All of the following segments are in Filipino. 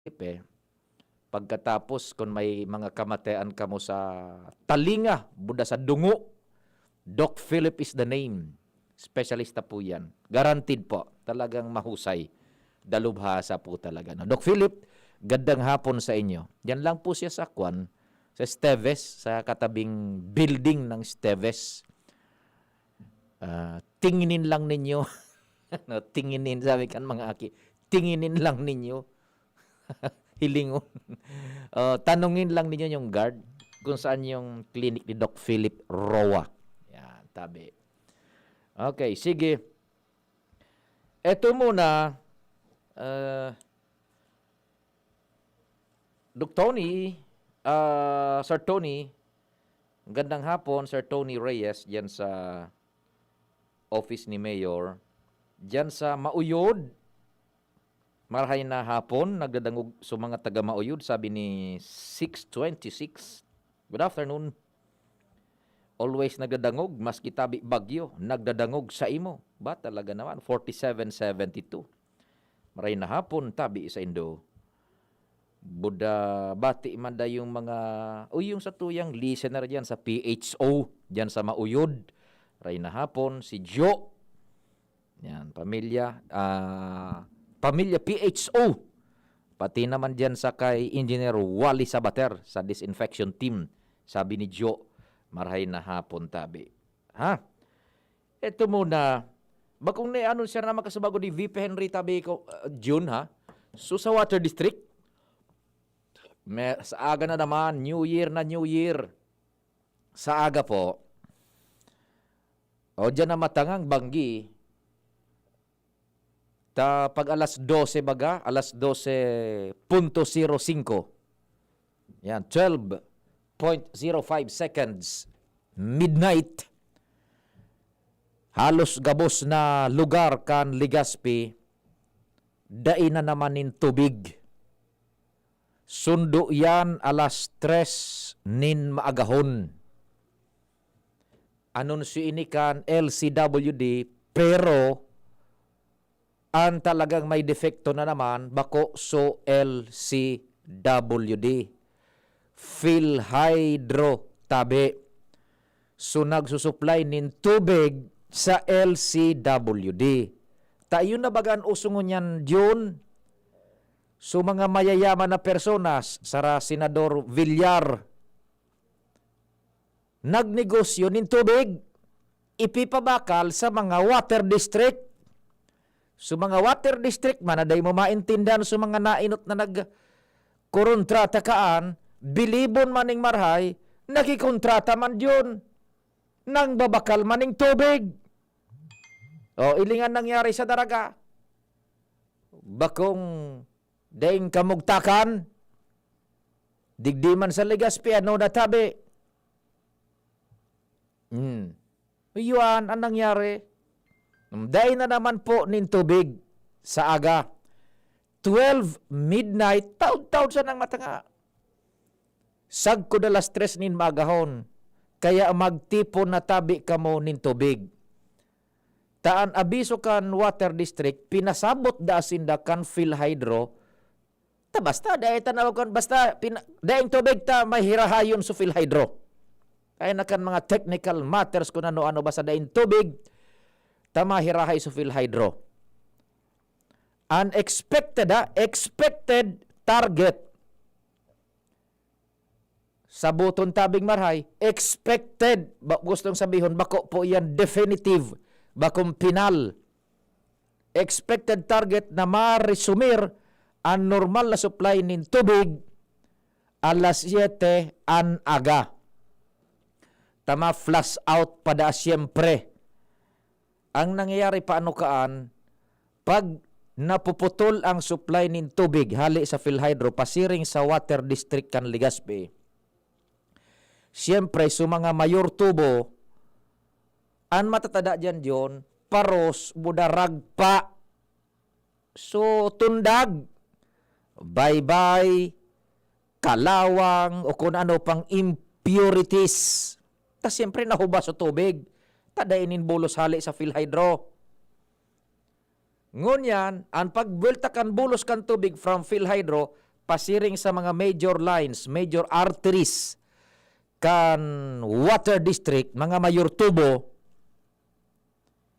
eh. Pagkatapos kung may mga kamatayan ka mo sa talinga, buda sa dungo, Doc Philip is the name. Specialista po yan. Guaranteed po. Talagang mahusay. Dalubhasa po talaga. No? Doc Philip, gandang hapon sa inyo. Yan lang po siya sa Kwan, sa Esteves, sa katabing building ng Esteves. Tinginin lang ninyo. No, tinginin, sabi kan mga aki. Tinginin lang ninyo. Hilingon. Tanungin lang ninyo yung guard kung saan yung clinic ni Doc Philip Roa. Yan, tabi. Okay, sige. Ito muna, Doc Tony, Sir Tony, gandang hapon, Sir Tony Reyes, dyan sa office ni Mayor, dyan sa Mauyod. Marahay na hapon, nagdadangog sa mga taga Mauyod, sabi ni 626. Good afternoon. Always nagdadangog, maski tabi bagyo, nagdadangog sa imo. Ba talaga naman, 4772. Marahay na hapon, tabi sa Indo. Buda, bati man da yung mga, yung sa tuyang listener dyan sa PHO, dyan sa Mauyod. Marahay na hapon, si Joe. Yan, pamilya, Pamilya PHO. Pati naman dyan sa kay Engineer Wally Sabater sa disinfection team. Sabi ni Joe, marahay na hapon tabi. Ha? Ito muna, bakong na siya na makasubago ni VP Henry tabi ko, June ha? So sa Water District, sa aga na naman, New Year na New Year. Sa aga po, dyan na matangang banggi, pag alas 12 baga, alas 12.05. Yan, 12.05 seconds. Midnight. Halos gabos na lugar kan Legazpi. Dain na naman nin tubig. Sundo yan alas 3 nin maagahon. Anunsyo ini kan LCWD, pero ang talagang may defekto na naman, bako so LCWD. Philhydro tabi. So nagsusupply nin tubig sa LCWD. Tayo na bagan usungon yan, June. So mga mayayaman na personas, sara Senador Villar, nagnegosyo nin tubig, ipipabakal sa mga water district. So mga water district man, aday mo maintindihan sa mga nainot na nagkontrata kaan, bilibon maning marhay, nakikontrata man yun, nang babakal maning tubig. Ilingan nangyari sa daraga. Bakong daing kamugtakan, digdiman sa Legazpi, ano natabi. Iyan ang nangyari. Dahil na naman po nin tubig sa aga. 12 midnight, taud-taud sa nang matanga. Sag ko dalas 3 nin magahon. Kaya magtipon na tabi ka mo nin tubig. Taan abiso kan water district, pinasabot da asinda kan Philhydro. Basta, dahil tanawag kan, basta, dahil tubig ta may hirahayon sa Philhydro. Kaya na kan mga technical matters kung ano-ano basta dahil tubig, tamahirahay sa Philhydro. Unexpected expected target. Sa buton tabing marhay, expected. Gustong sabihin, bako po yan definitive. Bakong pinal. Expected target na maresumir ang normal na supply nin tubig alas 7 an aga. Tama flash out pada siyempre. Ang nangyayari paano kaan, pag napuputol ang supply nin tubig hali sa Philhydro, pasiring sa water district kan Legazpi, siyempre, sa mga mayor tubo, ang matatada dyan yun, paros, budarag pa. So, tundag, bye-bye, kalawang, o kung ano pang impurities. Tas siyempre, nahuba sa tubig. Tadainin bulos hali sa Philhydro. Ngunyan, ang pagbuelta kan bulos kan tubig from Philhydro, pasiring sa mga major lines, major arteries kan water district, mga mayor tubo,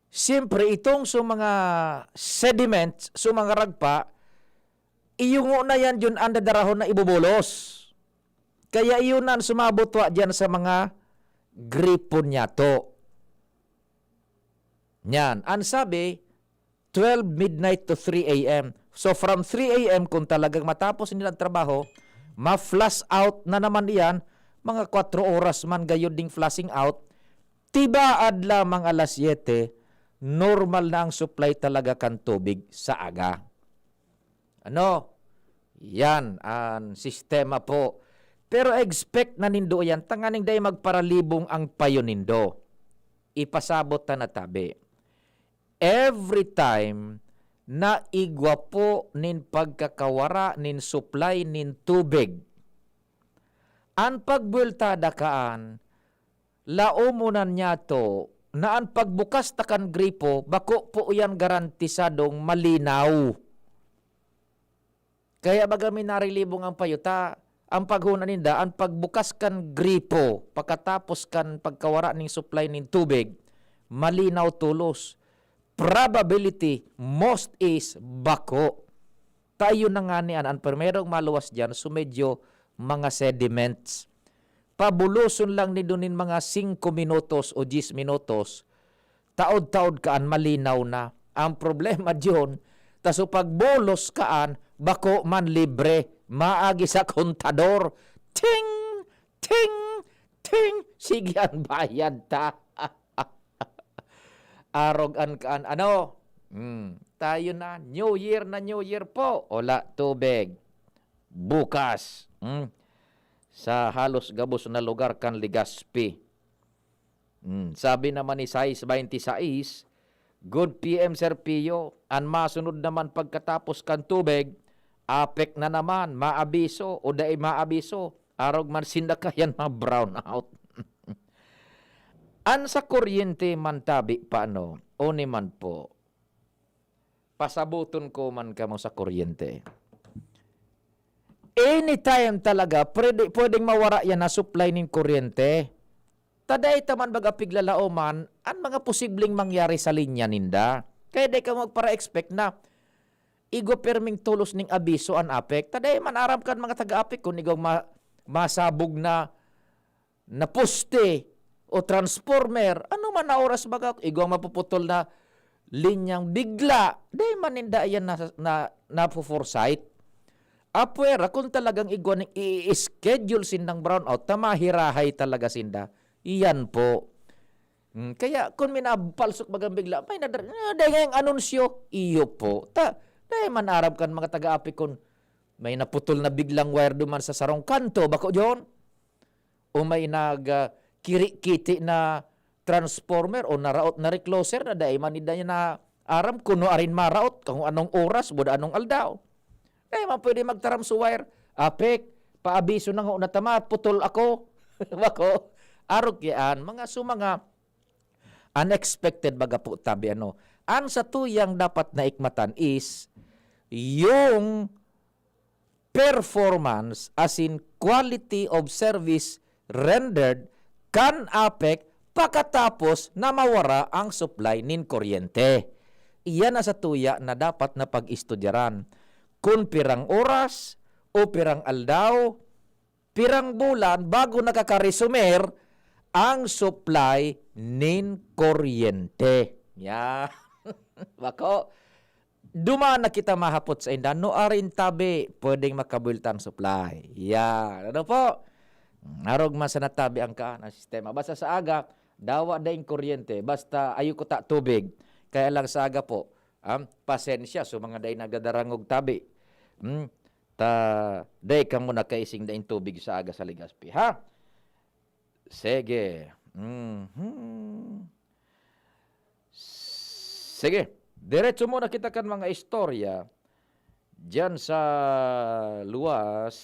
siyempre itong mga sediments, mga ragpa, iyungo na yan dyan ang dadarahon na ibubulos. Kaya iyunan sumabot wa dyan sa mga gripo niya to. Yan. Ang sabi, 12 midnight to 3 a.m. So from 3 a.m. kung talagang matapos nilang trabaho, ma-flush out na naman iyan, mga 4 oras man gayon ding flashing out, tibaad lamang alas 7, normal na ang supply talaga kan tubig sa aga. Ano? Yan ang sistema po. Pero expect na nindo yan, tanganing day magparalibong ang payo nindo. Ipasabot na natabi. Every time na igwa po nin pagkakawara nin supply nin tubig, ang pagbultada kaan, laumunan niya to, na ang pagbukas takan gripo, bako po yan garantisadong malinaw. Kaya bagami narilibong ang payuta, ang paghunan ninda, ang pagbukas kan gripo, pagkatapos kan pagkawara ning supply ning tubig, malinaw tulos. Probability, most is bako. Tayo na nga niyan, ang permerong maluwas dyan, medyo mga sediments. Pabuluson lang ni dunin mga 5 minutos o 10 minutos, taod-taod kaan malinaw na. Ang problema dyan, taso pagbulos kaan, bako man libre, maagi sa kontador. Ting! Ting! Ting! Sigyan bayad ta. Arogan kaan, ano? Tayo na, New Year po. Ola, tubig. Bukas. Sa halos gabos na lugar kan Legazpi. Sabi naman ni Sais 26, good PM Sir Pio, ang masunod naman pagkatapos kan tubig, apek na naman, maabiso o daay maabiso, arog man sindakayan ma brown out. An sa kuryente man tabi paano, o ni man po, pasabuton ko man kamo sa kuryente. Anytime talaga, pwedeng mawara yan na supply ng kuryente. Taday taman baga piglalauman, ang mga posibleng mangyari sa linya ninda. Kaya di ka magpara-expect na igo perming tulos ning abiso an apek. Taday man arab kan mga taga-apek kung igaw masabog na poste o transformer. Ano man na oras baga, igaw mapuputol na linyang bigla. Day man ninda yan na foresight. Apwera, kung talagang igwan i-schedule sindang brownout, tamahirahay talaga sinda. Iyan po. Kaya kung minapalsok bagang bigla, may nadagayang anunsyo, iyo po. Dahil man Arab kan mga taga-api kung may naputol na biglang wire duman sa sarong kanto, bako yun? O may kiri-kiti na transformer o naraot na recloser na dahil manida niya na aram kuno arin maraot kung anong oras, buda anong aldaw. Kaya man pwede magtaram sa wire. Apek, paabiso na nga unatama, putol ako. Wako, arog yan. Mga sumanga unexpected baga po tabi ano. Ang sa tuyang dapat naikmatan is yung performance as in quality of service rendered kan apek pagkatapos na mawara ang supply nin kuryente. Iyan na sa tuya na dapat na pag-istudyaran. Kung pirang oras o pirang aldaw, pirang bulan bago nakakaresumer ang supply nin kuryente. Yeah. Bako, duman na kita mahapot sa inda, no arin tabi, pwedeng makabultang supply. Yeah. Ano po? Arog man sa natabi ang kaan ang sistema. Basta sa aga, dawa na yung kuryente. Basta ayoko ta tubig. Kaya lang sa aga po, pasensya so mga day nagadarangog tabi. Day ka muna kaising daing tubig sa aga sa Legazpi, ha? Sige. Sige. Diretso muna kita kan mga istorya dyan sa luwas.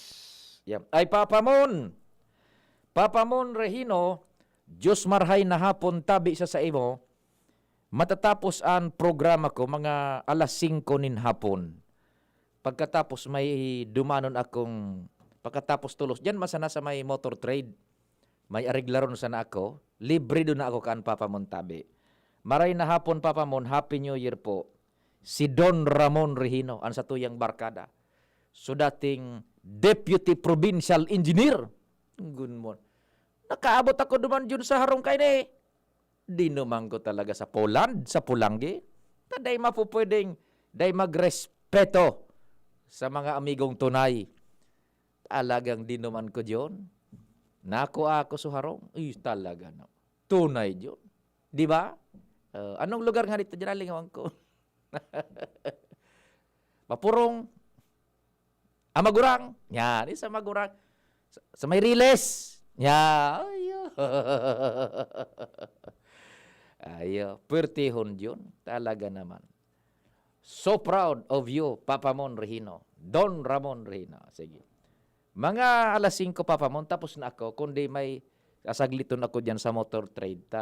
Yan. Ay, Papamon Regino, Diyos marhay na hapon tabi sa imo, matatapos ang programa ko mga alas 5 nin hapon. Pagkatapos may dumanon akong, pagkatapos tulos, dyan masana sa may motor trade. May ariglaron sana ako. Libre doon na ako kaan Papa Mon tabi. Maray na hapon Papa Mon, Happy New Year po. Si Don Ramon Regino, ang sa tuyang barkada. So dating Deputy Provincial Engineer. Good morning. Nakaabot ako duman dyan sa harong kay ni. Di naman ko talaga sa Poland, sa Pulanggi. Taday mapupwedeng, day magrespeto sa mga amigong tunay. Talagang di naman ko dyan. Nako ako sa harong. Ay, talaga no. Tunay dyan. Di ba? Anong lugar nga dito dyan aling ko? Mapurong. Amagurang. Yan, isa Magurang. Sa may Riles. Yan. Ayo, pertihon yun. Talaga naman. So proud of you, Papa Mon Regino. Don Ramon Regino. Sige. Mga alas 5, Papa Mon, tapos na ako. Kundi may sasagliton ako dyan sa motor trade.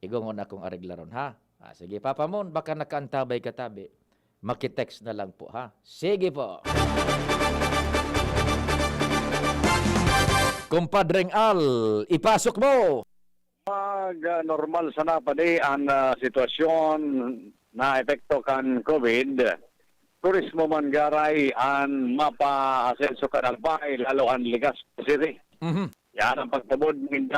Igongon akong ariglaron, ha? Sige, Papa Mon, baka nakaantabay katabi. Makitext na lang po, ha? Sige po. Kumpadreng Al, ipasok mo. Normal sana pa di ang sitwasyon na epekto kan COVID. Turismo man garay ang mapa-asenso kanalpay, lalo ang Legazpi City. Yan ang pagtabod ng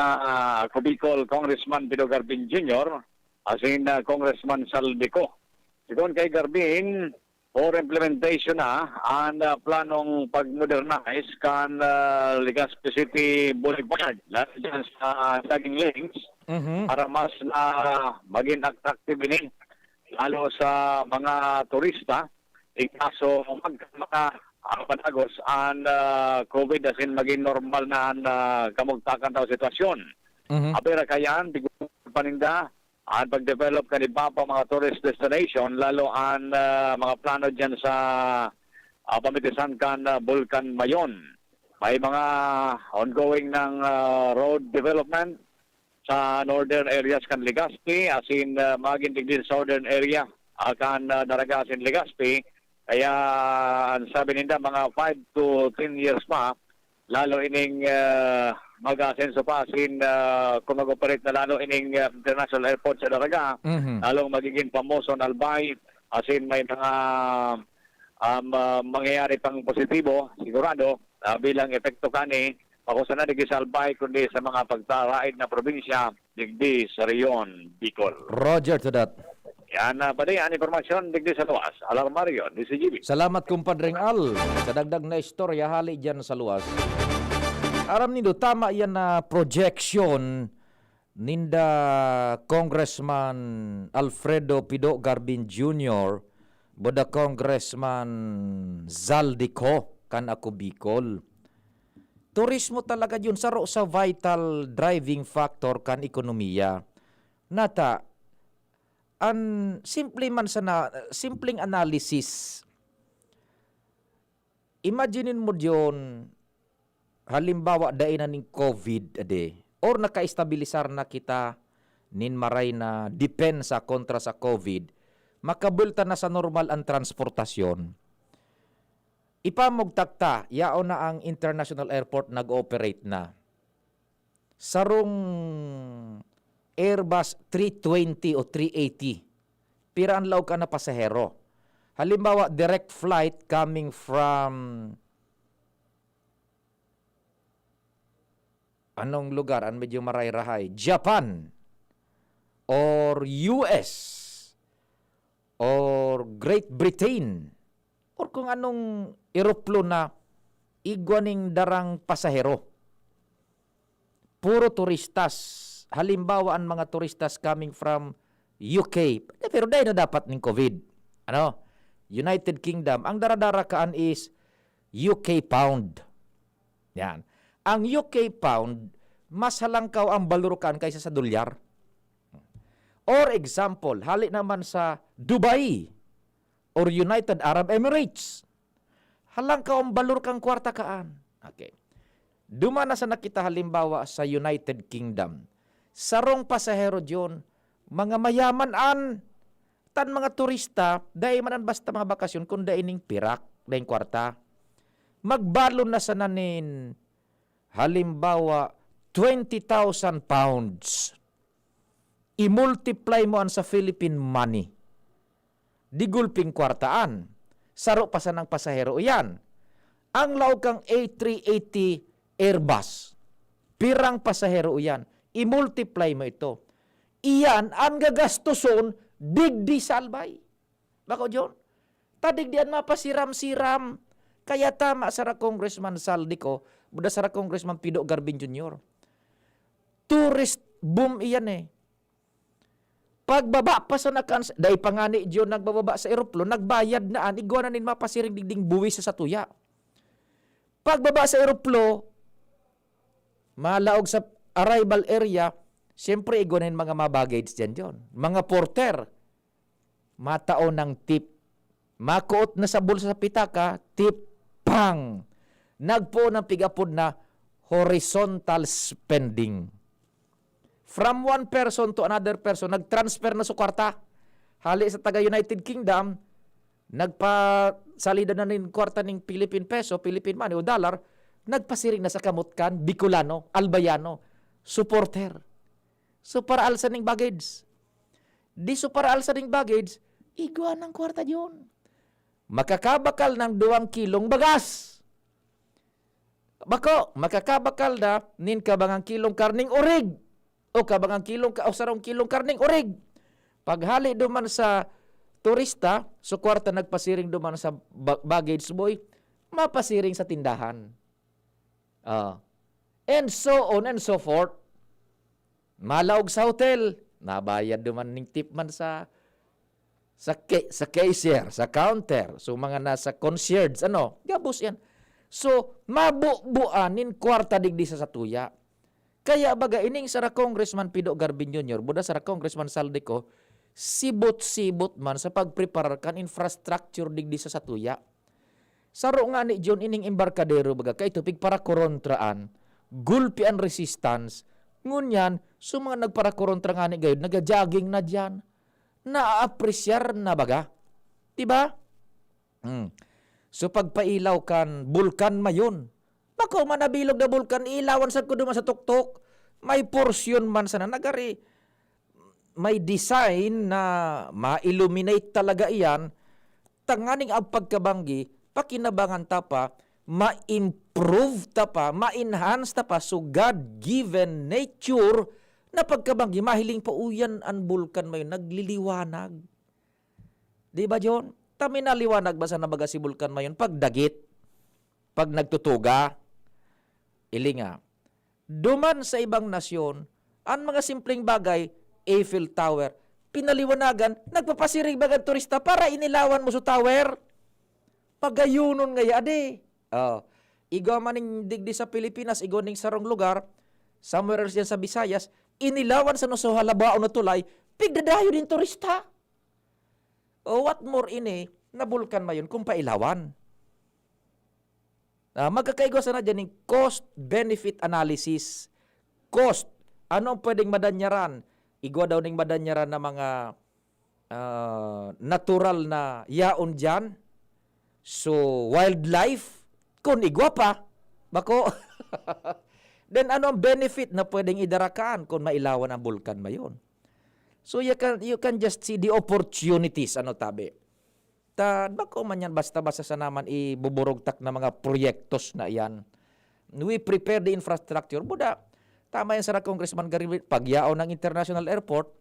Cubicol Congressman Pido Garbin Jr. asin Congressman Saldico. Sigon kay Garbin, for implementation na ang planong pag-modernize kan Legazpi City Boulevard dyan sa Saging Links para mas maging attractive ini lalo sa mga turista. Kaso magkamatagos ang COVID asin maging normal na ang kamugtakan daw sitwasyon. Apera kayan, bigyan paninda ang pag-develop kanina pa mga tourist destination, lalo ang mga plano dyan sa pamitisan kan Bulkan Mayon. May mga ongoing ng road development sa northern areas kan Legazpi, asin magindig din southern area kan Daraga asin Legazpi. Kaya ang sabi nila mga 5 to 10 years pa, lalo ining mag-asenso pa asin kung mag-operate na lalo ining international airport sa Daraga, lalong magiging pamoso na Albay, asin may mga mangyayari pang positibo, sigurado, bilang epekto kani, pakusa na digdi sa Albay, kundi sa mga pagtaraid na probinsya, digdi sa Rion, Bicol. Roger to that. Yan pa din ang informasyon digdi sa luwas. Alarmario, DCGB. Salamat Kumpadreng Al. Sa dagdag na istorya, hali dyan sa luwas. Aram nindo, tama yan na projection ninda Congressman Alfredo Pido Garbin Jr. boda Congressman Zaldico kan ako Bicol. Turismo talaga yun saro sa vital driving factor kan ekonomiya. Nata, an simple man sana simpleng analysis. Imaginin mo diyon halimbawa dai na ning COVID ade or nakaestabilisar na kita nin maray na depensa kontra sa COVID, makabulta na sa normal ang transportasyon. Ipamugtakta, yao na ang international airport nag-operate na. Sarong Airbus 320 o 380. Pira ang law ka na pasahero. Halimbawa, direct flight coming from anong lugar? Ang medyo maray-rahay? Japan or US or Great Britain or kung anong eroplo na igwaning darang pasahero. Puro turistas. Halimbawa, ang mga turistas coming from UK. Pero dahil na dapat ng COVID. Ano? United Kingdom. Ang daradara kaan is UK pound. Yan. Ang UK pound, mas halangkaw ang balurukan kaysa sa dolyar. Or example, hali naman sa Dubai or United Arab Emirates. Halangkaw ang balurukan kwarta kaan. Okay. Dumana sa nakita halimbawa sa United Kingdom. Sarong pasahero diyon, mga mayaman tan mga turista, dahil manan basta mga bakasyon, kung daining pirak. na yung kwarta. Magbalon na sa nanin, halimbawa, 20,000 pounds. I-multiply mo an sa Philippine money. Di gulping kwartaan. Saro pa sa ng pasahero yan. Ang laog kang A380 Airbus, pirang pasahero yan. I-multiply mo ito. Iyan ang gagastuson digdi salbay. Bako John? Tadigdian mapasiram-siram. Kaya tama sa Congressman Saldico, buda sa Congressman Pido Garbin Jr. Tourist boom iyan eh. Pagbaba pa sa dahil pangani John nagbababa sa eroplo, nagbayad na an, igwa na nin mapasiring digding buwis sa satuya. Pagbaba sa eroplo, malaog sa arrival area, siyempre igwa na nin mga baggage dyan John. Mga porter, matao ng tip. Makuot na sa bulsa sa pitaka, tip, pang. Nagpo ng pigapod na horizontal spending. From one person to another person, nag-transfer na sa kwarta. Hali sa taga-United Kingdom, nagpasalida na ng kwarta ng Philippine peso, Philippine money o dollar, nagpasiring na sa kamutkan, Bicolano, Albayano, supporter. So para alsa ng baggage. Di so para alsa ng baggage, igwa ng kwarta yun. Makakabakal ng 2 kilong bagas. Bako, makakabakal na nin kabangang kilong karning orig. O kabangang kilong o sarong kilong karning orig. Paghali duman sa turista, so kwarta nagpasiring duman sa baggage boy, mapasiring sa tindahan. And so on and so forth. Malaog sa hotel, nabayad duman ning tip man sa cashier, sa counter, so mga nasa concierge, gabos yan. So, mabubuanin kwarta digdi sa satuya. Kaya baga ining sa Congressman Pido Garbin Jr., buda sa Congressman Saldico, sibot-sibot man sa pagpreparar kan infrastructure digdi sa satuya. Saro nga ni John ining embarkadero baga kay tupig para korontraan, gulpian resistance, ngunyan, so mga nagpara korontra nga ni gayud, nagajogging na dyan, naaapresyar na baga. Diba? So pagpailaw kan bulkan mayon, bako manabilog na bulkan, ilawan sa kudo man sa tuktok, may porsyon man sana nagari, may design na ma-illuminate talaga iyan, tanganing ang pagkabanggi, pakinabangan tapa, ma-improve tapa, ma-enhance tapa, so God-given nature, na pagkabanggi, mahiling pa uyan ang bulkan mayon, nagliliwanag. Di ba John? Tami naliwanag ba sa nabaga si bulkan mayon? Pag dagit, pag nagtutuga, ilinga. Duman sa ibang nasyon, ang mga simpleng bagay, Eiffel Tower, pinaliwanagan, nagpapasirig bagang turista para inilawan mo sa tower. Pagayunon nga yadi. Igaw maning digdi sa Pilipinas, igaw ning sarong lugar, somewhere else yan sa Visayas, inilawan sa nuso halabao na tulay, pigdadayo din turista. What more ini, nabulkan mayon kung pailawan. Magkakaigwa sana dyan ng cost-benefit analysis. Cost, ano ang pwedeng madanyaran? Igwa daw ning madanyaran na mga natural na yaon dyan. So, wildlife, kung igwa pa, bako. Then ano ang benefit na pwedeng idarakaan kung mailawan ang bulkan mayon? So you can just see the opportunities, tabi. Bako man yan, basta-basta sa naman ibuburugtak na mga proyektos na yan. We prepare the infrastructure. Buda, tama yan sa Congressman Garibay, pagyaon ng international airport,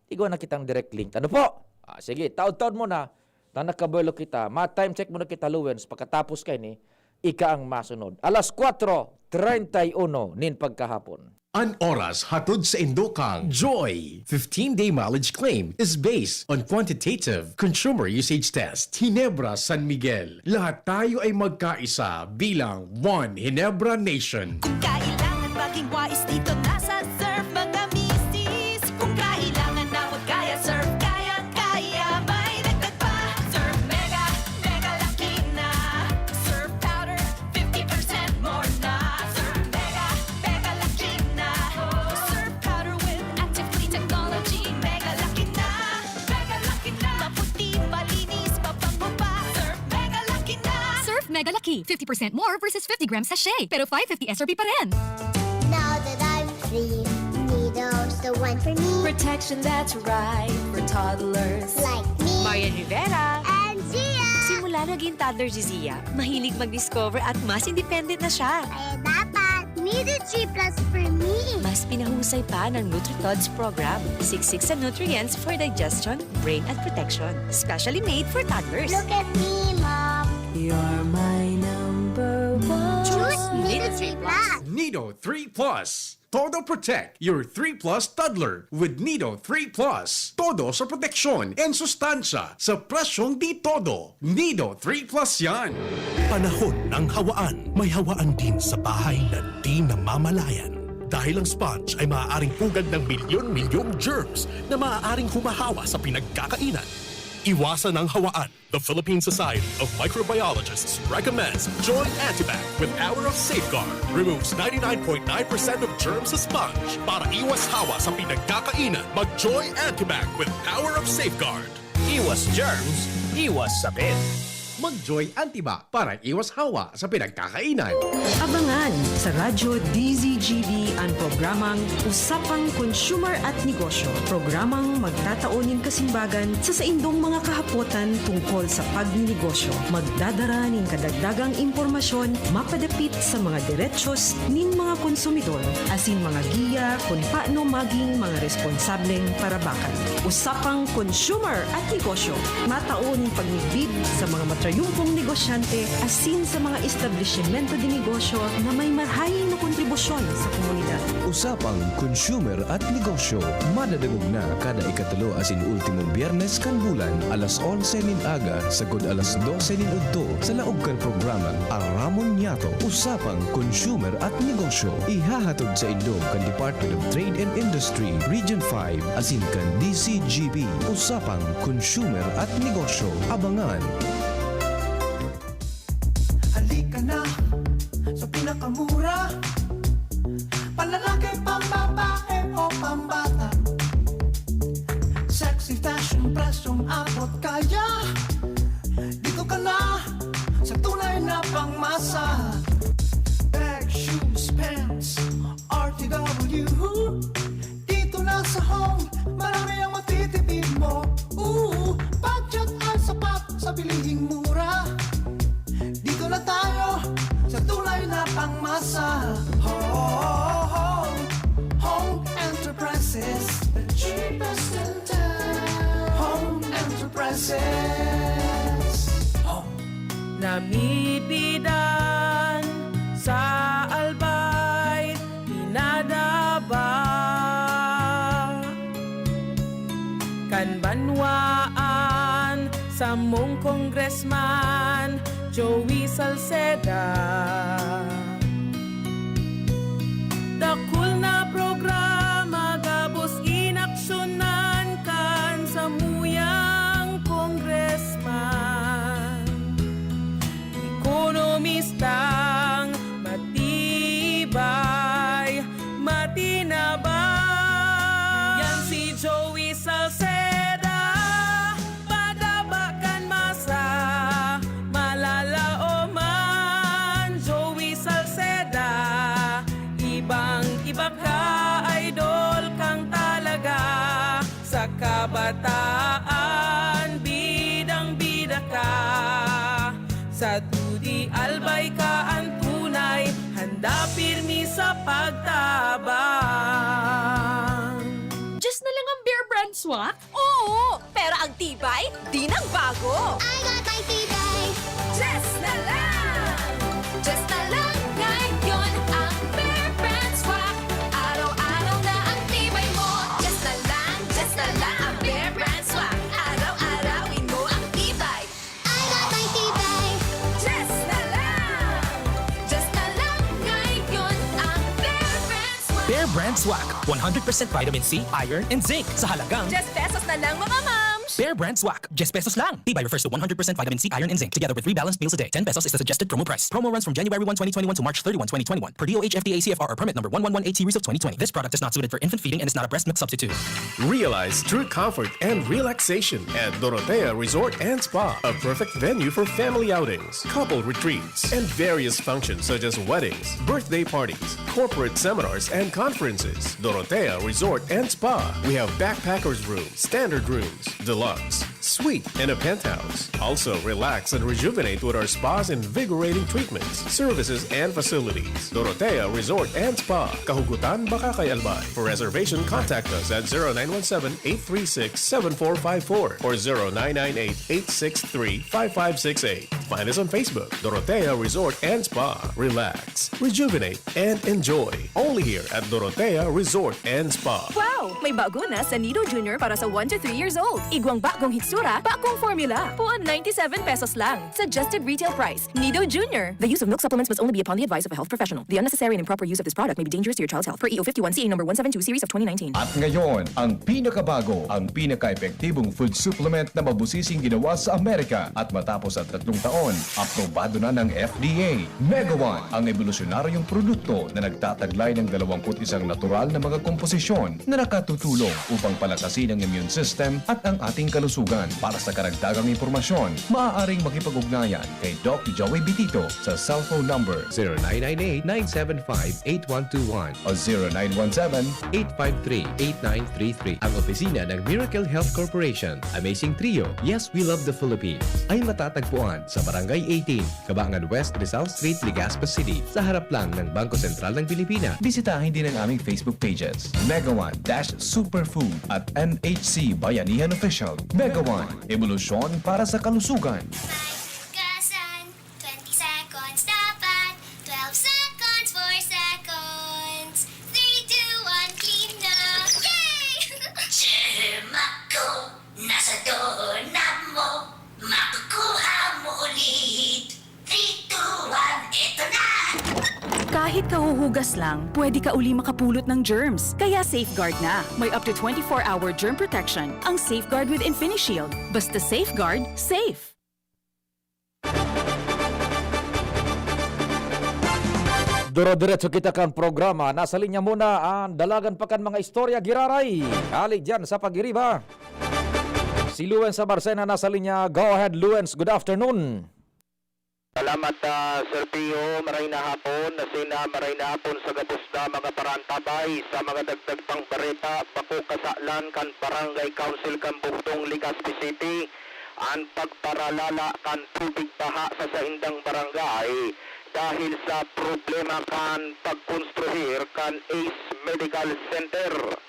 igaw na kitang direct link. Ano po? Sige, taon-taon mo na, tanakabuelo kita, time check mo na kita, Luwens, pagkatapos kayo ni, ika ang masunod. 4:31 nin pagkahapon. An oras hatod sa Indokang. Joy 15-day mileage claim is based on quantitative consumer usage test. Hinebra San Miguel. Lahat tayo ay magkaisa bilang One Hinebra Nation. Kung kailangan maging wais dito nasa Surf mga misis. Kung kailangan na wag kaya Surf kaya may dagdag pa. Surf Mega, Mega Laki na. Surf Powder, 50% more na. Surf Mega, Mega Laki na. Surf Powder with active clean technology. Mega Laki na. Mega Laki na. Maputi, malinis, pabango pa. Surf Mega Laki na. SRP. 50% more versus 50 grams sachet. Pero 550 SRP pa rin. Now that I'm free, Nido's the one for me. Protection that's right for toddlers. Like me Marian Rivera. and Zia. Simula naging toddler si Zia, mahilig mag-discover at mas independent na siya. Kaya dapat, Nido G Plus for me. Mas pinahusay pa ng NutriTods program. Siksik sa nutrients for digestion, brain at protection. Specially made for toddlers. Look at me, Mom. You're my number one. Choose Nido G Plus. Nido 3 Plus. Todo Protect your 3 Plus toddler with Nido 3 Plus. Todo sa proteksyon and sustansya sa presyong di todo. Nido 3 Plus yan. Panahon ng hawaan. May hawaan din sa bahay na di namamalayan. Dahil ang sponge ay maaaring pugad ng milyon-milyong germs na maaaring humahawa sa pinagkakainan. Iwasan ang hawaan. The Philippine Society of Microbiologists recommends Joy Antibac with Power of Safeguard. Removes 99.9% of germs sa sponge. Para iwas hawa sa pinagkakainan, mag-Joy Antibac with Power of Safeguard. Iwas germs, iwas sakit. Mag-Joy Antibac para iwas hawa sa pinagkakainan. Abangan sa Radyo DZGB ang programang Usapang Consumer at Negosyo. Programang magtataonin kasimbagan sa saindong mga kahapotan tungkol sa pagninegosyo. Magdadara nin kadagdagang impormasyon mapadapit sa mga diretsyon nin mga konsumidor asin mga giya kung paano maging mga responsableng parabakan. Usapang Consumer at Negosyo. Mataonin pagnigbid sa mga matrayumpong negosyante asin sa mga establishmento de negosyo na may marhayin na kontribusyon sa komunidad. Usapang Consumer at Negosyo. Madadagog na kada ikatulo asin ultimong biyernes kan bulan alas 11 nin aga sagod alas 12 nin udto sa laog kan programa Aramon Yato. Usapang Consumer at Negosyo. Ihahatod sa indong kan Department of Trade and Industry Region 5 asin kan DCGB. Usapang Consumer at Negosyo. Abangan. Halika na sa pinakamura. Panlalaki, pambabae o pambata. Sexy fashion, presyong abot kaya. Dito ka na sa tunay na pangmasa. Bag, shoes, pants, RTW. Dito na sa home, marami ang matitipid mo. Budget ay sapat sa bilihing mura. Dito na tayo sa tunay na pangmasa. Home Enterprises, the cheapest in town. Home Enterprises. Namibidan sa albay, pinadaba kan banwaan sa mong congressman Joey Salceda. Dakul na programa gabos inaksyonan kan sa muyang congressman. Ekonomistang matibay, matinabay. Yan si Joey Salceda, padabakan masa, malala o man. Joey Salceda, ibang-iba ka, idol kang talaga. Sa kabataan, bidang-bida ka. Sa tudi albay ka ang tunay, handa pirmi sa pagtabang. Just na lang ang Bear Brand Swak? Oo, pero ang tibay, di nang bago. I got my tibay. Just na lang! Just na lang ngayon ang Bear Brand Swak. Araw-araw na ang tibay mo. Just na lang ang Bear Brand Swak. Araw-arawin mo ang tibay. I got my tibay. Just na lang ngayon ang Bear Brand Swak. Bear Brand Swak, 100% vitamin C, iron, and zinc sa halagang Just pesos na lang mga moms. Bear Brand Swak, 10 pesos lang. Tibay refers to 100% vitamin C, iron, and zinc, together with 3 balanced meals a day. 10 pesos is the suggested promo price. Promo runs from January 1, 2021 to March 31, 2021. Per DOH FDA CFR or permit number 1118 series of 2020. This product is not suited for infant feeding and is not a breast milk substitute. Realize true comfort and relaxation at Dorotea Resort and Spa, a perfect venue for family outings, couple retreats, and various functions such as weddings, birthday parties, corporate seminars, and conferences. Dorotea Resort and Spa. We have backpackers rooms, standard rooms, deluxe, suite, and a penthouse. Also, relax and rejuvenate with our spa's invigorating treatments, services, and facilities. Dorotea Resort and Spa. Kahugutan, Bakakay, Albay. For reservation, contact us at 0917-836-7454 or 0998-863-5568. Find us on Facebook, Dorotea Resort and Spa. Relax, rejuvenate, and enjoy. Only here at Dorotea Resort and Spa. Wow! May bago na sa Nido Junior para sa 1 to 3 years old. Igwang bagong hitsura, bagong formula. Puan 97 pesos lang. Suggested retail price. Nido Junior. The use of milk supplements must only be upon the advice of a health professional. The unnecessary and improper use of this product may be dangerous to your child's health. Per EO 51 CA number 172 series of 2019. At ngayon, ang pinakabago, ang pinaka-epektibong food supplement na mabusising ginawa sa Amerika at matapos ang 3 taon, aprobado na ng FDA. Mega One, ang evolusyonaryong produkto na nagtataglay ng 21 natural na mga komposisyon na nakatutulong upang palakasin ang immune system at ang ating kalusugan. Para sa karagdagang impormasyon, maaaring makipag-ugnayan kay Doc Joey Bitito sa cellphone number 0998-975-8121 o 0917-853-8933. Ang opisina ng Miracle Health Corporation, Amazing Trio, Yes, We Love the Philippines, ay matatagpuan sa Barangay 18, Kabangan West, Rizal Street, Legazpi City, sa harap lang ng Bangko Sentral ng Pilipinas. Bisitahin din ang aming Facebook pages, Mega One-Superfood at MHC Bayanihan Official. Mega One, evolusyon para sa kalusugan. Hugasan, 20 seconds dapat, 12 seconds, 4 seconds, 3, 2, 1, clean na! Yay! Mako, nasa doorknob mo, makukuha mo ulit. 3, 2, 1, eto na! Kahit kahuhugas lang, pwede ka uli makapulot ng germs. Kaya Safeguard na. May up to 24-hour germ protection ang Safeguard with InfiniShield. Basta Safeguard, safe. Duro-diretso kita kan programa. Nasa linya muna ang dalagan pa kan mga istorya giraray. Hali dyan sa pag-iriba. Si Luens sa Barsena nasa linya. Go ahead, Luens. Good afternoon. Salamat Sir Pio, maray na hapon, maray na hapon sa gabos na mga parantabay sa mga dagdag pang bareta, pakukasaklan kan Barangay Council kan Buktong Legazpi City, ang pagparalala kan tubig baha sa saindang barangay dahil sa problema kan pagkonstruir kan ACE Medical Center.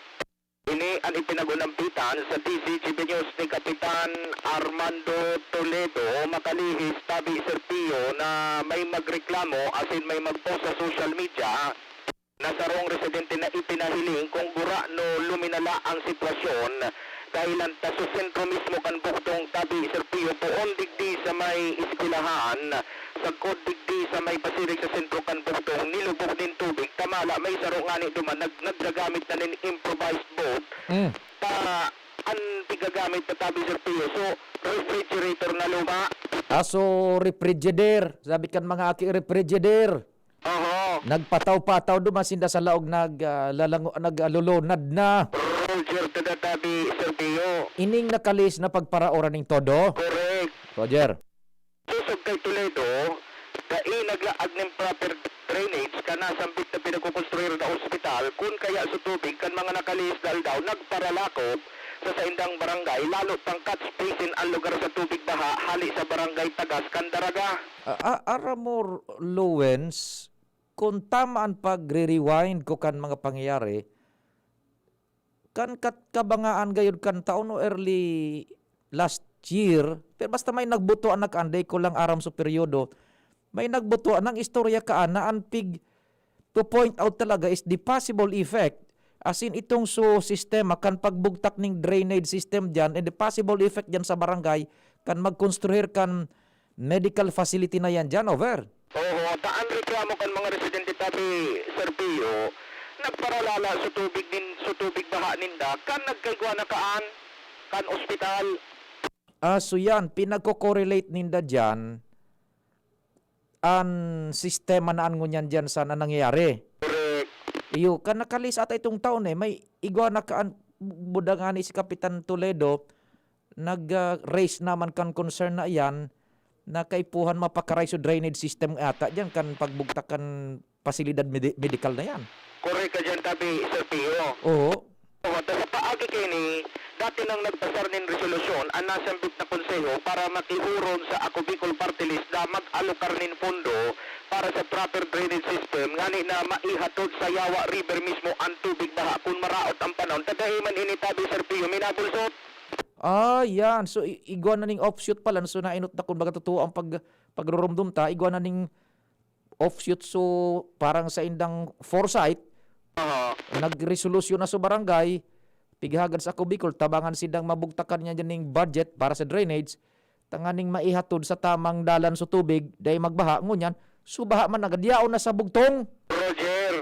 Ini ang ipinagunampitan sa DZGB News ni Kapitan Armando Toledo makalihis tabi Sir Pio na may magreklamo asin may magpost sa social media na sarong residente na ipinahiling kung bura no luminala ang sitwasyon dahil ang sa sentro mismo kan buktong tabi Sir Pio poon digdi sa may eskwelahan sa kod digdi sa may pasirig sa sentro kan buktong nilubog din tubig tamala may sarong ani duman naggagamit na nin improvised boat ang tigagamit na tabi Sir Pio so refrigerator na luma Aso refrigerator. Sabi kan mga aki refrigerator. Nagpataw-pataw dumasinda sa laog nagalulunad na. Roger to the tabi Sir Pio. Ining nakalis na pagparaoran ning todo. Correct. Roger. Susog kay Toledo, dai naglaag ng proper drainage kana sambit na pinagkukonstruir na ospital kun kaya sa tubig kan mga nakalis dal daw nagparalakop sa saindang barangay lalo pang catch basin ang lugar sa tubig baha hali sa barangay Tagas Candaraga. Aramor Luens, kung tama ang pagre-rewind ko kan mga pangyayari, kan kabangaan gayud kan taon o early last year, pero basta may nagbutuan nag-anday ko lang aram sa peryodo, may nagbutuan ng istorya kaan na ang pig to point out talaga is the possible effect as in itong sistema kan pagbugtak ning drainage system dyan and the possible effect dyan sa barangay kan magkonstruir kan medical facility na yan dyan, over. Oo, taan reklamo kan mga residente tabi Sir Pio, nagparalala sa tubig baha ninda kan nagkaigwa na kaan kan ospital So yan, pinagko-correlate ninda dyan ang sistema na ngunyan dyan sa nangyayari. Correct. Iyo, kan nakalis ata itong taon may igwa na kaan budangani si Kapitan Toledo, nag-raise naman kan concern na yan, na kaipuhan mapakaray so drainage system ata dyan kan pagbugtakan pasilidad medical na yan. Correct ka dyan, tabi, Sir Pio. Oo. Sa paagi kayo ni, dati nang nagpasar ng resolusyon ang nasambit na konseho para makihuron sa Ako Bicol Party List na mag-alokar nin pondo para sa proper drainage system ngani na maihatod sa Yawa River mismo ang tubig baha kung maraot ang panahon. Tadahiman initabi, Sir Pio, minabulsot. Yan. So, igwa na ning offshoot pala. So, nainot na kung baga totoo ang pagrurumdum ta. Igwa na ning offshoot. So, parang sa indang foresight, nagresolusyon na sa barangay, pighagan sa Ako Bicol, tabangan sidang mabugtakan niya dyan ning budget para sa drainage, tanganing maihatod sa tamang dalan sa tubig, dahil magbaha, ngunyan, subaha man nagadyaon na sa bugtong. Roger,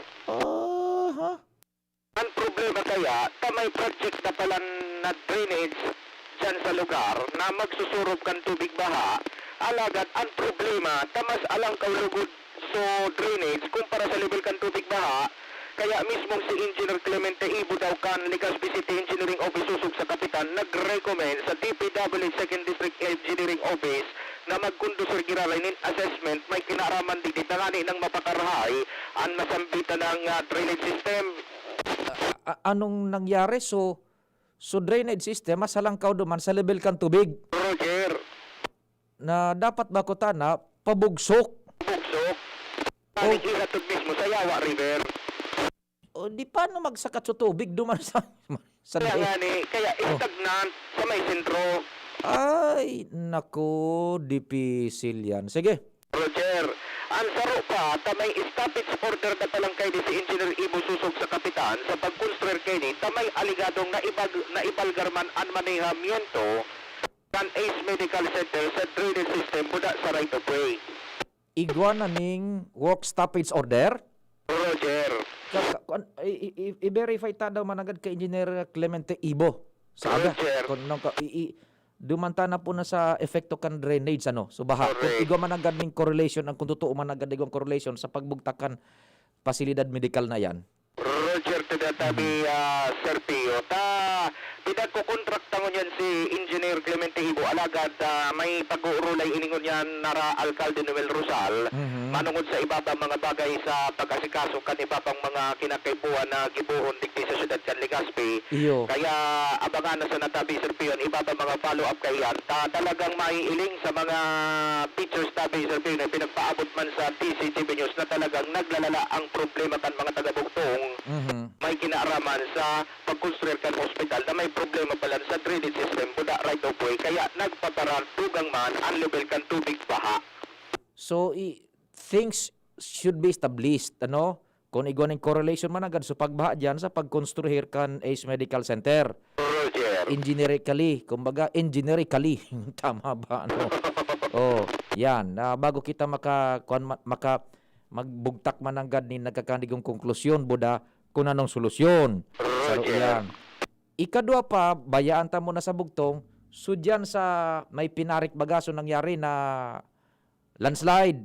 ang problema kaya, tamay project na pala na drainage dyan sa lugar na magsusurob kan tubig baha, alagad ang problema, tamas alang kaulugod so drainage kumpara sa level kan tubig baha, kaya mismong si Engineer Clemente Ibo daw kan Legazpi City Engineering Office susog sa kapitan nag-recommend sa DPWH 2nd District Engineering Office na magkondusor giralinin assessment may kinaraman didit na ngani ng mapakarahay ang masambitan ng drainage system. Anong nangyari? So drainage system, masalangkaw duman sa level kan tubig. Roger. Na dapat ba ko tana, pabugsok. Pabugsok? Panig ihatod mismo sa Yawa River. O di paano magsakat sa tubig duman sa kaya nga ni, kaya stagnant sa may sentro. Ay, nako, dipisil yan. Sige. Roger, ang saro pa, tamay stoppage order na talang kay si Engineer Ibo susog sa kapitan sa pagkonstruer kay ni, tamay aligadong na ibalgarman ang manehamiento kan Ace Medical Center sa drainage system buda sa right of way. Igwa na ning work stoppage order? Roger. I-verify ta daw managad kay Engineer Clemente Ibo sa aga. Dumanta na po na sa epekto kan drainage so baha. Kung igwa managad ning correlation ang kung totoo managad igong correlation sa pagbugtakan pasilidad medical na yan. Roger, tidatabi Sir Pio. Tidak ko kontrakta ngunyan si Engineer Clemente Ibo alagad may pag-uurulay iningon yan nara Alcalde Noel Rosal manungod sa iba pa mga bagay sa pag-asikaso kan iba pang mga kinakaipuan na gibuon digdi sa syudad kan Legazpi. Kaya abangan na sa natabi, Sir Pio, iba pa mga follow-up kayan talagang maiiling sa mga pictures tabi, Sir Pio, na pinagpaabot man sa TCTV News na talagang naglalala ang problema kan mga taga-bugtong may kinaaraman sa pag-construct kan hospital na may problema pala sa drainage system buda right of way kaya nagpaparar tugang man ang level kan tubig baha. So things should be established kung igwaning correlation man agad so pagbaha dyan sa pagkonstruhir kan Ace Medical Center. Roger. Engineerically, kumbaga engineerically tama ba yan bago kita magbugtak man agad ni nagkakandigong konklusyon buda kung anong solusyon. Yan. Ikadua pa, bayaan ta muna sa bugtong, so dyan sa may pinarik bagaso nangyari na landslide.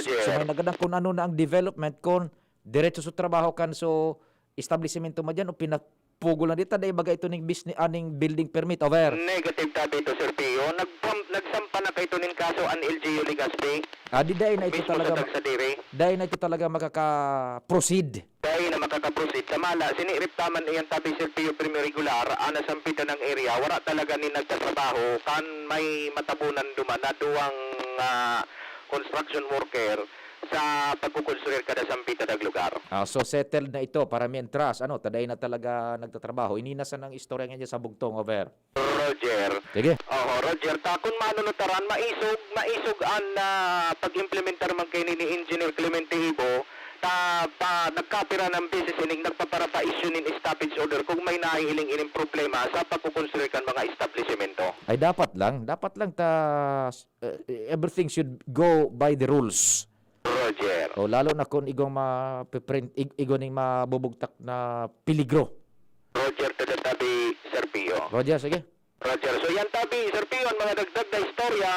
So may nagadang kung ano na ang development kung diretso sa trabaho kan so establishmento mo dyan o pinapugol na dito dahil baga ito ning business aning building permit over. Negative tabi ito, Sir Pio. Nagsampa na kayo ning kaso an LGU Legazpi. Di dahil na ito talaga dahil na ito talaga makaka-proceed. Dahil na makaka-proceed. Samala, sinirip taman iyan tabi, Sir Pio, primo regular, nasampitan ng area, wala talaga ni nagtatrabaho, kan may matabunan duman na duwang construction worker sa pagkukonstruir kada sampita ng lugar. So settled na ito para mientras taday na talaga nagtatrabaho. Ininasan ang istorya niya sa bugtong over. Roger. Sige. Roger. Kung manunutaran, maisog ang pag-implementar man kay ni Engineer Clemente Ibo nagkapira ng business ining nagpaparapa-issue nin stoppage order kung may nahihiling ining problema sa pagkukonstruir kan mga establishmento. Ay dapat lang everything should go by the rules. Roger. Lalo na kung igong igong mabubugtak na peligro. Roger, tadatabi, Sir Pio. Roger, sige. Roger. So yan tabi, Sir Pio, ang mga dagdag na istorya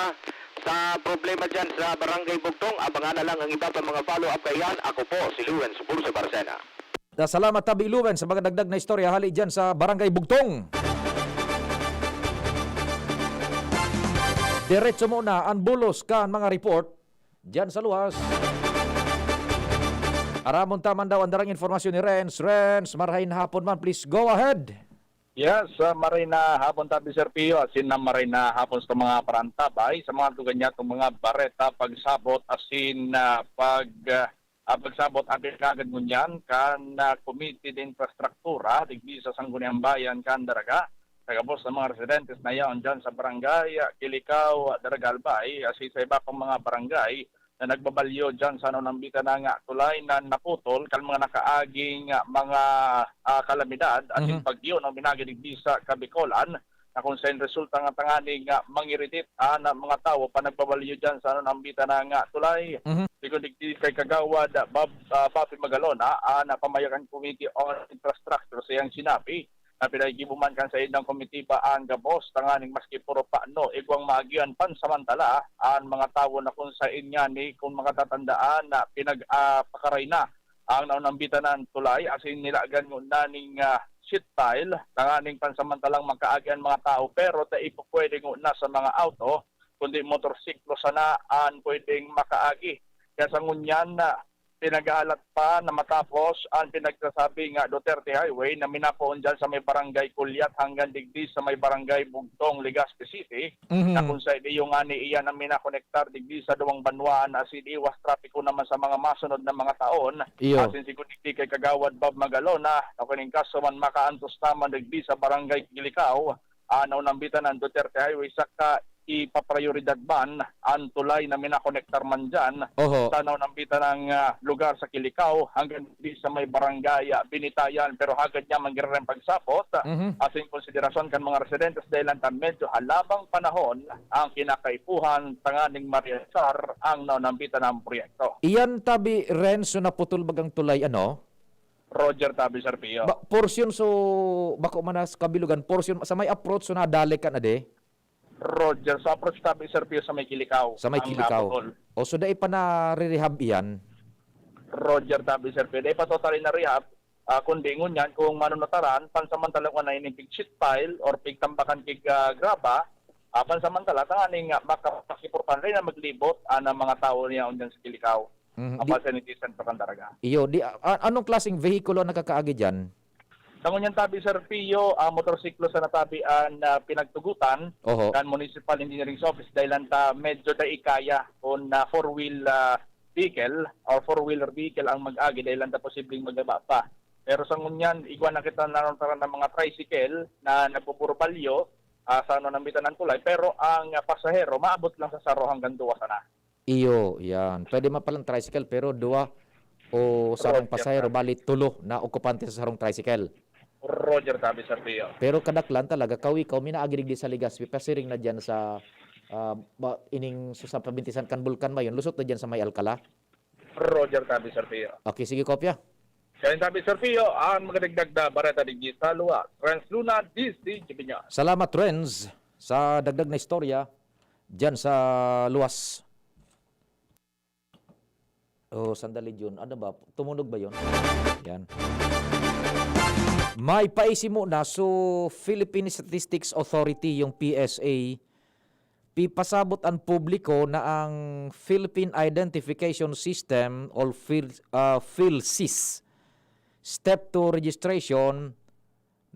sa problema dyan sa Barangay Bugtong. Abangan na lang ang iba pa mga follow-up kayan. Ako po, si Luwen Subur sa Barcena. Salamat tabi Luwen sa mga dagdag na istorya hali dyan sa Barangay Bugtong. Diretso muna ang bulos kan mga report dyan sa luwas. Aramon taman daw ang darang informasyon ni Renz. Renz, marahin hapon man. Please go ahead. Yes, maray na hapon tabi, Sir Pio. Asin na maray na hapon sa mga parantabay, sa mga tugan niya itong mga bareta, pagsabot, asin pagsabot atin kagad mo niyan, kan committed infrastruktura, digdi sa Sangguniang Bayan, kan daraga. Kagabos ng mga residentes na yan dyan sa barangay Kilikaw, Daragalbay, asin sa iba pang mga barangay na nagbabalyo dyan sa nanambitan na nga tulay na naputol kan mga nakaaging mga kalamidad at yung bagyo ng minagidigdi sa Kabikolan na kung saan resulta nga tanganing mangiritit na mga tao pa nagbabalyo dyan sa nanambitan na nga tulay. Digdi kay Kagawad Papi Magalona na pamayakan Committee on Infrastructure sa iyang sinabi na pinagibuman kan sa idang komite pa ang gabos tanganing maski puro paano igwang maagian pansamantala ang mga tao na kung sa inya ni kung makatatandaan na pinagpakaray na ang naunambitan ng tulay asin nilagan mo naning sheet tile tanganing pansamantalang makaagian mga tao pero tayo pwede na sa mga auto kundi motorsiklo sana ang pwedeng makaagi kaya sa ngunyan na pinag-aalat pa na matapos ang pinagsasabi nga Duterte Highway na minapoon dyan sa may barangay Kulyat hanggang digdi sa may barangay Bugtong, Legazpi City na kung sa yung ani iyan ang minakonektar digdi sa duwang banwaan asin iwas trapiko naman sa mga masunod na mga taon asin siguro digdi kay Kagawad Bob Magalona na kuning kaso man makaantos naman digdi sa barangay Kilikaw naunambitan ng Duterte Highway saka ipaprioridad ban ang tulay na minakonektar man dyan sa naunambitan ng lugar sa Kilikaw hanggang di sa may barangay Binitayan pero hagad niya manggirang pagsapot ating konsiderasyon kan mga residentes dahil ang medyo halabang panahon ang kinakaipuhan tanganing mariasar ang naunambitan ng proyekto. Iyan tabi Renzo na putol bagang tulay Roger tabi, Sir Pio. Portion so bako manas kabilugan portion sa may approach so nadali ka na de. Roger, sa approach tabi, Sir Pio, sa may Kilikaw. Sa may Kilikaw. O so dahil pa na re-rehab iyan? Roger tabi, Sir Pio. Dahil pa totally na rehab, kundi ngunyan kung manunataran, pansamantalang ko na ining sheet pile or pigtambakan kig graba, pansamantala, tanganing makapakipurpan rin na maglibot ng mga tao niya dyan sa Kilikaw. Ang pasanitisan pa kan daraga. Iyo, anong klaseng vehikulo nakakaagi dyan? Tangunyan tabi, Sir Pio, motorsiklo sa natabian pinagtugutan kan Municipal Engineering Office dahil medyo daikaya kung four-wheel vehicle or four-wheeler vehicle ang mag-agi dahil posibleng magaba pa. Pero sa ngunyan, igwan na kita narontaran ng mga tricycle na nagpupurbalyo sa nambitan ng tulay pero ang pasahero maabot lang sa saro hanggang duwa sana. Iyo, yan. Pwede man palang tricycle pero duwa o sarong pasahero bali tulo na okupante sa sarong tricycle. Roger tabi, Sir Pio. Pero kadaklan talaga kawi-kaw minaagirigdi sa Legazpi pasiring na dyan sa ining sa pabintisan kan Bulkan Mayon lusot na dyan sa may Alcala. Roger tabi, Sir Pio. Okay, sige kopya. Kaya tabi, Sir Pio, ang magdagdag na bareta digdi sa luwa. Renz Luna, DCGB News. Salamat Renz sa dagdag na istorya dyan sa luwas. Sandali yun. Ano ba? Tumunog ba yun? Yan. May paisimo na so Philippine Statistics Authority yung PSA pipasabot ang publiko na ang Philippine Identification System or PhilSys Step 2 registration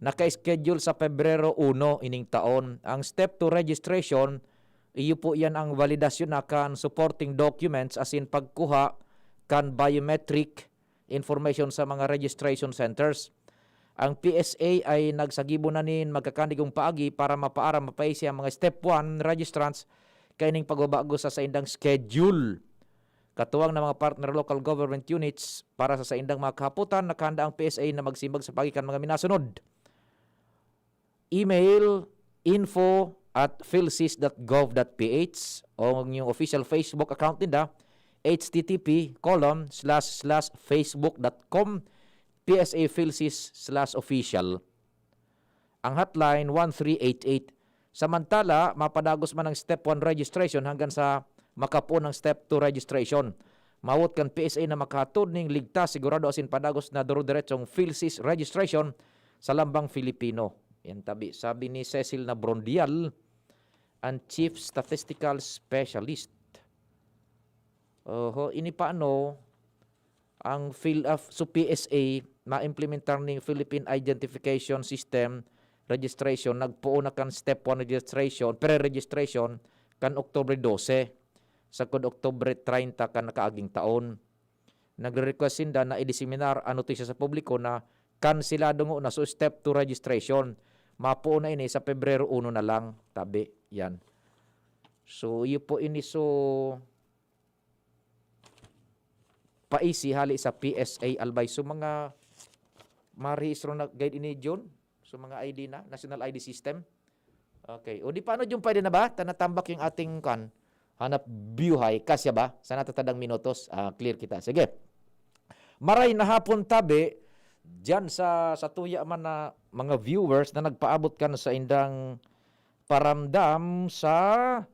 naka-schedule sa Pebrero 1 ining taon. Ang Step 2 registration iyo po yan ang validasyon na kan supporting documents as in pagkuha kan biometric information sa mga registration centers. Ang PSA ay nagsagibo na nin magkakandigong paagi para mapaaram mapaisi ang mga Step 1 registrants kaining pagbabago sa indang schedule. Katuwang ng mga partner local government units para sa indang mga kahaputan nakahanda ang PSA na magsimbag sa pagikan mga minasunod. Email info@philsys.gov.ph o yung official Facebook account nila http://facebook.com PSA PhilSys /official. Ang hotline 1388 Samantala, mapadagos man ang Step 1 registration hanggang sa makapuo ng Step 2 registration. Mawot kan PSA na makahatod ning ligtas sigurado asin padagos na duro-diretsong PhilSys registration sa lambang Filipino. Yan tabi. Sabi ni Cecil na Brondial, ang Chief Statistical Specialist. Ini paano ang PSA ma-implementar ng Philippine Identification System registration, nagpuo na kan Step 1 registration, pre-registration kan Oktubre 12 sa kod Oktubre 30 kan nakaaging taon. Nagre-request sinda na i-diseminar ang notisya sa publiko na kansilado ngo na so Step 2 registration. Mapuo na ini sa Pebrero 1 na lang, tabi. Yan. So, iyo po ini so paisi hali sa PSA albay. So, mga marehistro na guide ini John. So, mga ID na, National ID System. Okay. O di paano yung pwede na ba? Tanatambak yung ating hanap buhay. Kasya ba? Sa natatadang minutos. Clear kita. Sige. Maray na hapon tabi, dyan sa tuya man na mga viewers na nagpaabot ka na sa indang paramdam sa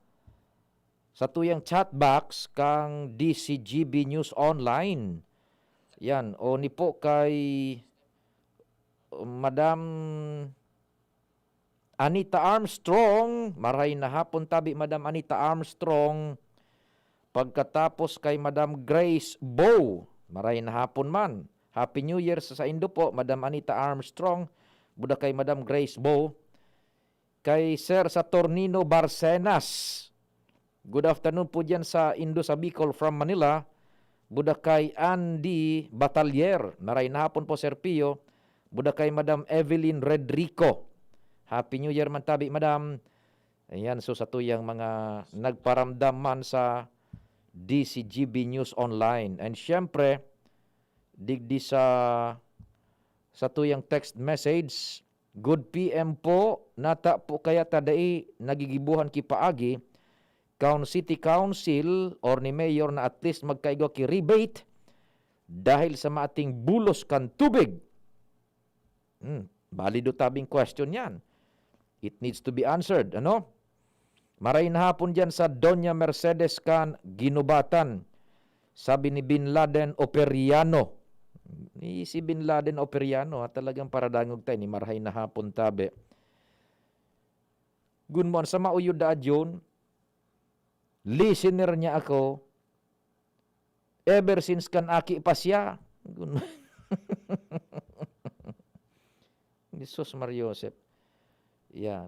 tuyang chat box kang DCGB News Online. Yan. O ni po kay Madam Anita Armstrong. Maray na hapon tabi, Madam Anita Armstrong. Pagkatapos kay Madam Grace Bow. Maray na hapon man. Happy New Year sa Indo po, Madam Anita Armstrong. Buda kay Madam Grace Bow. Kay Sir Saturnino Barcenas. Good afternoon po dyan sa Indo sa Bicol from Manila. Buda kay Andy Batalier. Maray na hapon po, Sir Pio. Buda kay Madam Evelyn Redrico. Happy New Year man tabi, Madam. Ayan, so sa tuyang mga nagparamdam man sa DCGB News Online. And syempre, digdi sa tuyang text message, good PM po, nata po kaya tadai nagigibuhan ki paagi, City Council or ni Mayor na at least magkaigo ki rebate dahil sa maating bulos kan tubig. Balido tabing question yan. It needs to be answered. Ano? Maray na hapon dyan sa Doña Mercedes kan Ginubatan. Sabi ni Bin Laden Operiano. Si Bin Laden Operiano, talagang paradangog tayo ni Maray na hapon tabi. Gunmon sa mauyod da adyon, listener niya ako, ever since kan aki pa siya. Jesus Mariosep. Yan.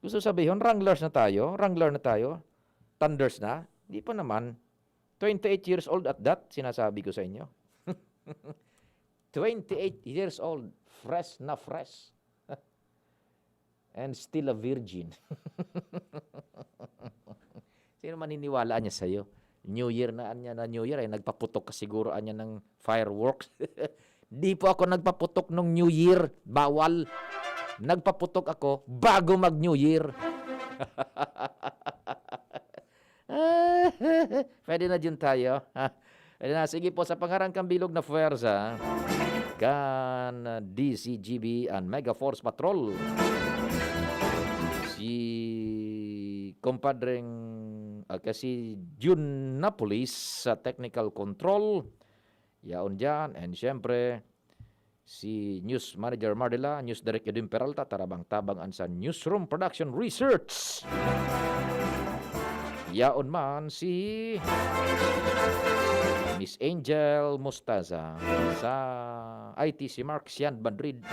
Gusto sabihin, wranglers na tayo? Wrangler na tayo? Thunders na? Hindi pa naman. 28 years old at that, sinasabi ko sa inyo. 28 years old, fresh na fresh. And still a virgin. Sino maniniwala niya sa'yo? New Year na anya na New Year, ay nagpaputok ka siguro anya ng fireworks. Di po ako nagpaputok nung New Year. Bawal. Nagpaputok ako bago mag-New Year. Pwede na dyan tayo. Pwede na. Sige po, sa pangarangkang bilog na fuwerza, kan DCGB and Mega Force Patrol. Si kumpadreng kasi June Napolis sa technical control. Yaon dyan. And syempre, si News Manager Mardela, News Director Edwin Peralta, tarabang-tabangan sa Newsroom Production Research. Yaon man si Miss Angel Mostaza sa ITC Mark Sian Madrid.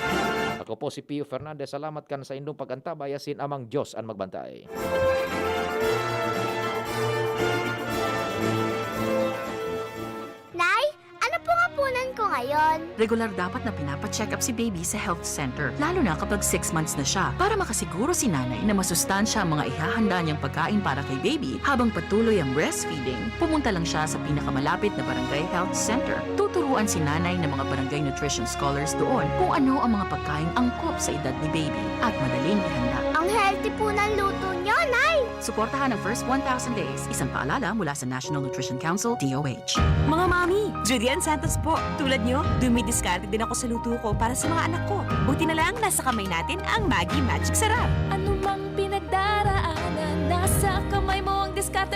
Ako po si Pio Fernandez. Salamat kan sa indong pag-antabay. Asin amang Diyos ang magbantay. Ngayon. Regular dapat na pinapacheck up si baby sa health center, lalo na kapag 6 months na siya, para makasiguro si nanay na masustansya ang mga ihahanda niyang pagkain para kay baby habang patuloy ang breastfeeding. Pumunta lang siya sa pinakamalapit na barangay health center. Tuturuan si nanay ng mga barangay nutrition scholars doon kung ano ang mga pagkain angkop sa edad ni baby at madaling ihanda. Ang healthy po ng luto niyo, Nay! Suportahan ang first 1,000 days. Isang paalala mula sa National Nutrition Council, DOH. Mga mami, Julian Santos po. Tulad nyo, dumidiskarte din ako sa luto ko para sa mga anak ko. Buti na lang nasa kamay natin ang Maggi Magic Sarap. Ano